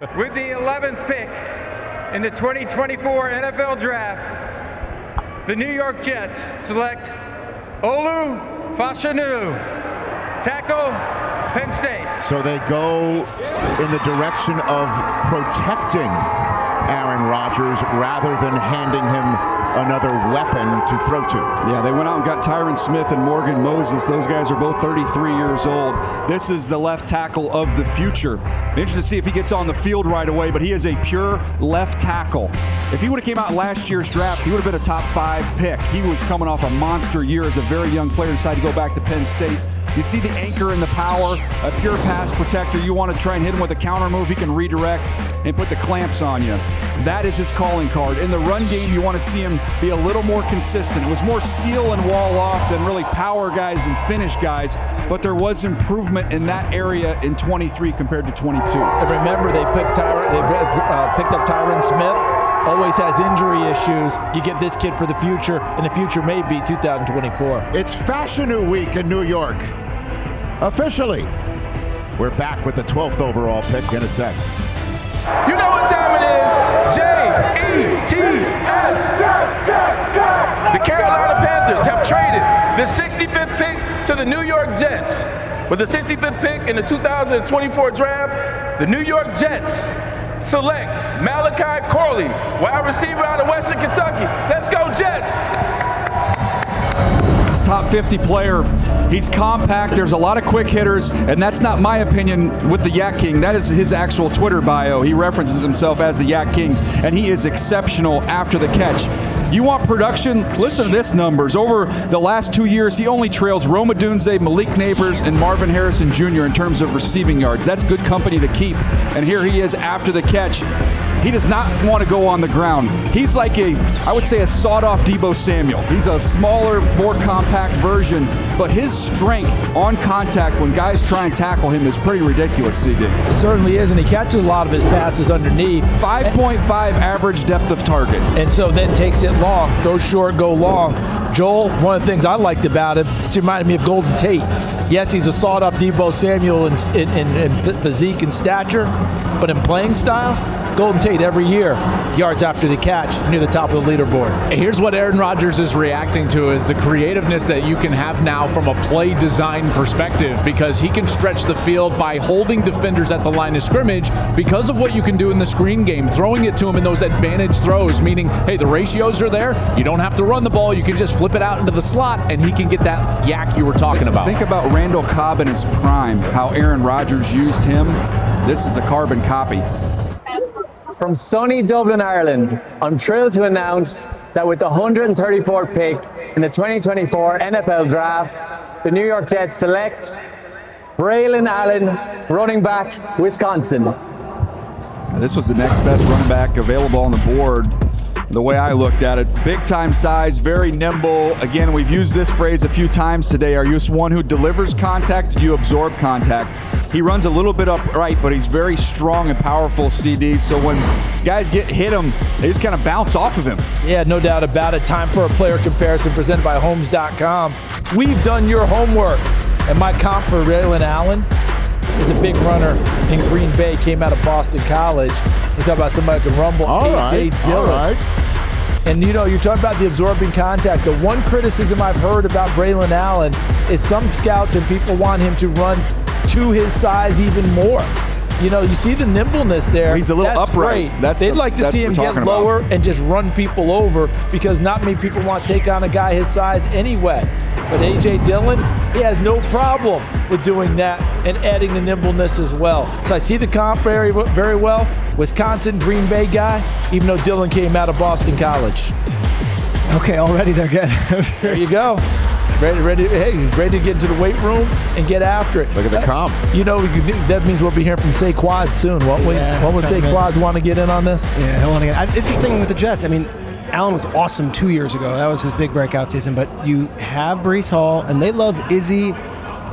With the 11th pick in the 2024 NFL Draft, the New York Jets select Fashanu, tackle, Penn State. So they go in the direction of protecting Aaron Rodgers rather than handing him another weapon to throw to. Yeah, they went out and got Tyron Smith and Morgan Moses. Those guys are both 33 years old. This is the left tackle of the future. Interesting to see if he gets on the field right away, but he is a pure left tackle. If he would have came out last year's draft, he would have been a top 5 pick. He was coming off a monster year as a very young player, decided to go back to Penn State. You see the anchor and the power, a pure pass protector. You want to try and hit him with a counter move, he can redirect and put the clamps on you. That is his calling card. In the run game, you want to see him be a little more consistent. It was more seal and wall off than really power guys and finish guys, but there was improvement in that area in 23 compared to 22. And remember, they picked up Tyron Smith. Always has injury issues. You get this kid for the future, and the future may be 2024. It's Fashanu week in New York. Officially. We're back with the 12th overall pick in a sec. You know what time it is? J-E-T-S. The Carolina Panthers have traded the 65th pick to the New York Jets. With the 65th pick in the 2024 draft, the New York Jets select Malachi Corley, wide receiver out of Western Kentucky. Let's go Jets! He's top 50 player. He's compact. There's a lot of quick hitters, and that's not my opinion with the Yak King. That is his actual Twitter bio. He references himself as the Yak King, and he is exceptional after the catch. You want production? Listen to this numbers. Over the last 2 years, he only trails Rome Odunze, Malik Neighbors, and Marvin Harrison Jr. in terms of receiving yards. That's good company to keep. And here he is after the catch. He does not want to go on the ground. He's like I would say a sawed-off Deebo Samuel. He's a smaller, more compact version, but his strength on contact when guys try and tackle him is pretty ridiculous, CD. It certainly is, and he catches a lot of his passes underneath. 5.5 average depth of target. And so then takes it long. Throw short, go long. Joel, one of the things I liked about him, he reminded me of Golden Tate. Yes, he's a sawed-off Deebo Samuel in physique and stature, but in playing style, Golden Tate every year, yards after the catch, near the top of the leaderboard. Here's what Aaron Rodgers is reacting to is the creativeness that you can have now from a play design perspective, because he can stretch the field by holding defenders at the line of scrimmage because of what you can do in the screen game, throwing it to him in those advantage throws, meaning, hey, the ratios are there. You don't have to run the ball. You can just flip it out into the slot, and he can get that yak you were talking about. Think about Randall Cobb in his prime, how Aaron Rodgers used him. This is a carbon copy. From sunny Dublin, Ireland, I'm thrilled to announce that with the 134th pick in the 2024 NFL Draft, the New York Jets select Braelon Allen, running back, Wisconsin. This was the next best running back available on the board. The way I looked at it, big time size, very nimble. Again, we've used this phrase a few times today. Are you one who delivers contact? Do you absorb contact? He runs a little bit upright, but he's very strong and powerful, CD. So when guys hit him, they just kind of bounce off of him. Yeah, no doubt about it. Time for a player comparison presented by Homes.com. We've done your homework. And my comp for Braelon Allen is a big runner in Green Bay, came out of Boston College. You talk about somebody who can rumble. A.J. Dillon. All right. And you know, you're talking about the absorbing contact. The one criticism I've heard about Braelon Allen is some scouts and people want him to run to his size even more. You know, you see the nimbleness there. He's a little upright. They'd like to see him get lower and just run people over, because not many people want to take on a guy his size anyway. But A.J. Dillon, he has no problem with doing that and adding the nimbleness as well. So I see the comp very, very well. Wisconsin, Green Bay guy, even though Dillon came out of Boston College. Okay, already they're good. There you go. Ready to get into the weight room and get after it. Look at the comp. You know, that means we'll be hearing from Saquad soon, won't we? Yeah, When will Saquad want to get in on this? Yeah, he'll want to get. Interesting with the Jets. I mean, Allen was awesome 2 years ago. That was his big breakout season. But you have Breece Hall, and they love Izzy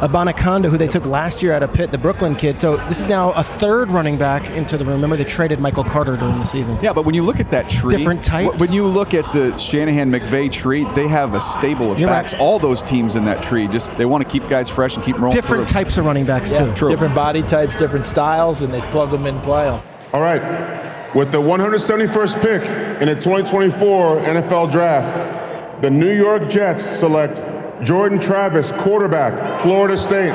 Abanikanda, who they took last year out of Pitt, the Brooklyn kid. So this is now a third running back into the room. Remember, they traded Michael Carter during the season. Yeah, but when you look at that tree, different types. When you look at the Shanahan-McVay tree, they have a stable of backs. Right. All those teams in that tree, just they want to keep guys fresh and keep them rolling Different through. types of running backs, Yeah, too. different body types, different styles, and they plug them in and play them. All right. With the 171st pick in the 2024 NFL Draft, the New York Jets select Jordan Travis, quarterback, Florida State.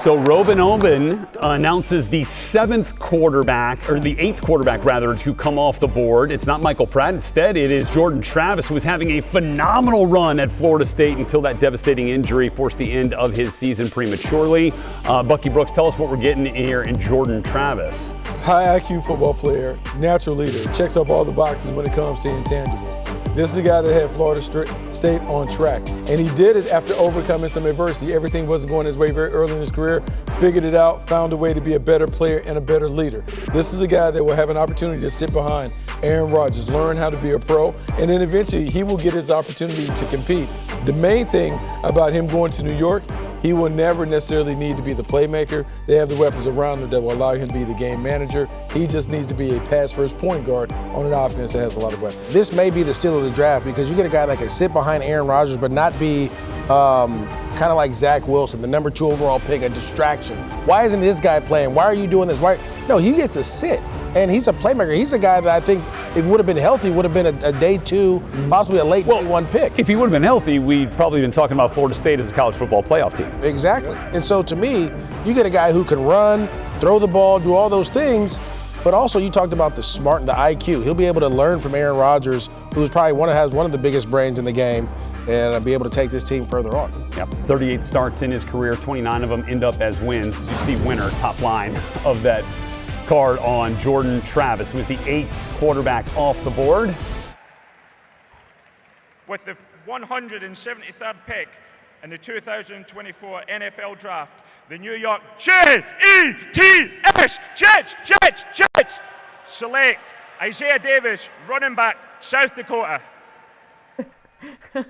So Robin Oben announces the eighth quarterback to come off the board. It's not Michael Pratt. Instead, it is Jordan Travis, who was having a phenomenal run at Florida State until that devastating injury forced the end of his season prematurely. Bucky Brooks, tell us what we're getting here in Jordan Travis. High IQ football player, natural leader, checks off all the boxes when it comes to intangibles. This is a guy that had Florida State on track, and he did it after overcoming some adversity. Everything wasn't going his way very early in his career, figured it out, found a way to be a better player and a better leader. This is a guy that will have an opportunity to sit behind Aaron Rodgers, learn how to be a pro, and then eventually he will get his opportunity to compete. The main thing about him going to New York, he will never necessarily need to be the playmaker. They have the weapons around him that will allow him to be the game manager. He just needs to be a pass-first point guard on an offense that has a lot of weapons. This may be the steal of the draft because you get a guy that can sit behind Aaron Rodgers but not be kind of like Zach Wilson, the number 2 overall pick, a distraction. Why isn't this guy playing? Why are you doing this? No, he gets to sit. And he's a playmaker. He's a guy that I think, if he would have been healthy, would have been a day 2, possibly a late day 1 pick. If he would have been healthy, we'd probably been talking about Florida State as a college football playoff team. Exactly. And so to me, you get a guy who can run, throw the ball, do all those things, but also you talked about the smart and the IQ. He'll be able to learn from Aaron Rodgers, who's probably has one of the biggest brains in the game, and be able to take this team further on. Yep, 38 starts in his career, 29 of them end up as wins. You see winner, top line of that card on Jordan Travis, who was the 8th quarterback off the board. With the 173rd pick in the 2024 NFL Draft, the New York Jets select Isaiah Davis, running back, South Dakota. Got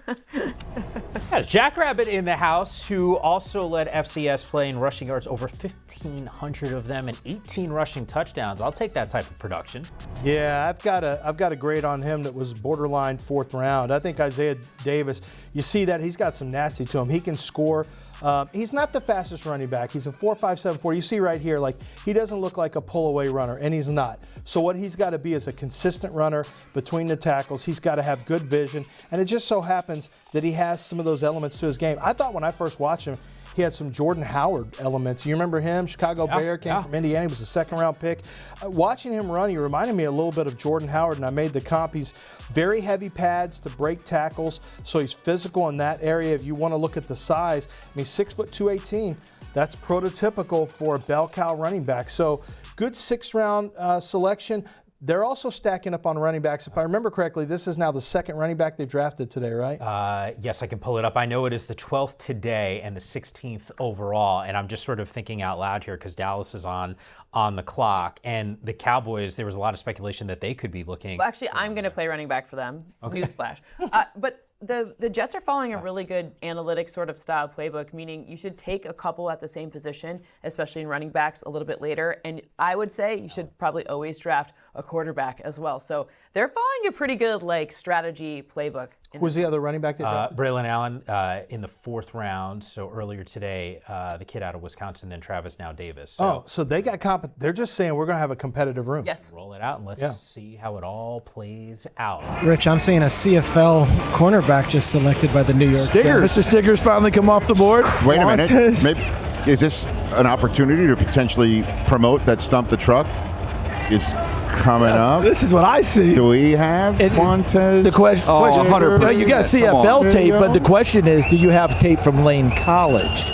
a Jackrabbit in the house who also led FCS play in rushing yards, over 1,500 of them and 18 rushing touchdowns. I'll take that type of production. Yeah, I've got a grade on him that was borderline 4th round. I think Isaiah Davis, you see that he's got some nasty to him. He can score. He's not the fastest running back. He's a 4.57 4. You see right here, like, he doesn't look like a pull-away runner, and he's not. So what he's got to be is a consistent runner between the tackles. He's got to have good vision, and it just so happens that he has some of those elements to his game. I thought when I first watched him, he had some Jordan Howard elements. You remember him? Chicago Bear, came from Indiana. He was a 2nd-round pick. Watching him run, he reminded me a little bit of Jordan Howard, and I made the comp. He's very heavy pads to break tackles, so he's physical in that area. If you want to look at the size, I mean, 6 foot 218. That's prototypical for a bell cow running back. So good 6th-round selection. They're also stacking up on running backs. If I remember correctly, this is now the 2nd running back they've drafted today, right? Yes, I can pull it up. I know it is the 12th today and the 16th overall, and I'm just sort of thinking out loud here because Dallas is on the clock, and the Cowboys, there was a lot of speculation that they could be looking. Well, actually, I'm going to play running back for them. Okay. Newsflash. But the Jets are following a really good analytic sort of style playbook, meaning you should take a couple at the same position, especially in running backs a little bit later. And I would say you should probably always draft a quarterback as well. So they're following a pretty good strategy playbook. Who's the other running back they drafted? Braelon Allen in the 4th round. So earlier today, the kid out of Wisconsin, then Travis, now Davis. So they got confident. They're just saying we're going to have a competitive room. Yes. Roll it out and let's see how it all plays out. Rich, I'm seeing a CFL cornerback just selected by the New York Stiggers. Mr. Stiggers finally come off the board. Wait a minute. Maybe, is this an opportunity to potentially promote that Stump the Truck? Is coming up. This is what I see. Do we have Qwan'tez? The question, 100%. No, you got CFL tape, but the question is, do you have tape from Lane College?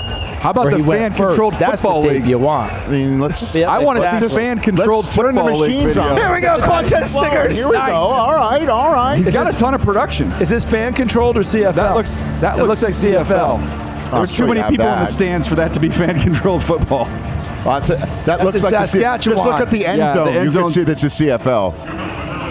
How about the fan-controlled football league you want? I mean, let's. I want to see the fan-controlled football league video. Here we go, Qwan'tez Stiggers. Here we go. All right. He's got a ton of production. Is this fan-controlled or CFL? That looks like CFL. There's too many people in the stands for that to be fan-controlled football. That looks like just look at the end zone. You can see that's a CFL.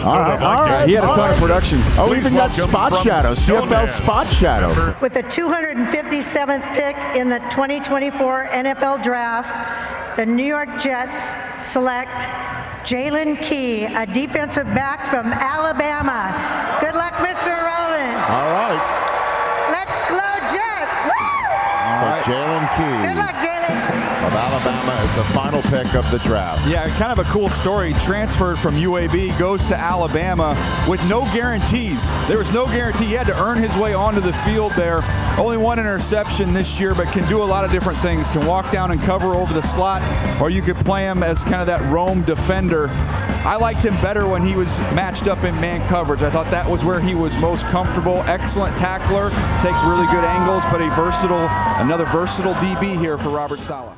All right. He had a ton of production. Oh, even got spot shadow, CFL spot shadow. With the 257th pick in the 2024 NFL Draft, the New York Jets select Jaylen Key, a defensive back from Alabama. Good luck, Mr. Irrelevant. All right. Let's glow Jets. Woo! So Jaylen Key. Good luck, Jaylen. of Alabama as the final pick of the draft. Yeah, kind of a cool story. Transferred from UAB, goes to Alabama with no guarantees. There was no guarantee. He had to earn his way onto the field there. Only one interception this year, but can do a lot of different things. Can walk down and cover over the slot, or you could play him as kind of that roam defender. I liked him better when he was matched up in man coverage. I thought that was where he was most comfortable. Excellent tackler, takes really good angles, but another versatile DB here for Robert Saleh.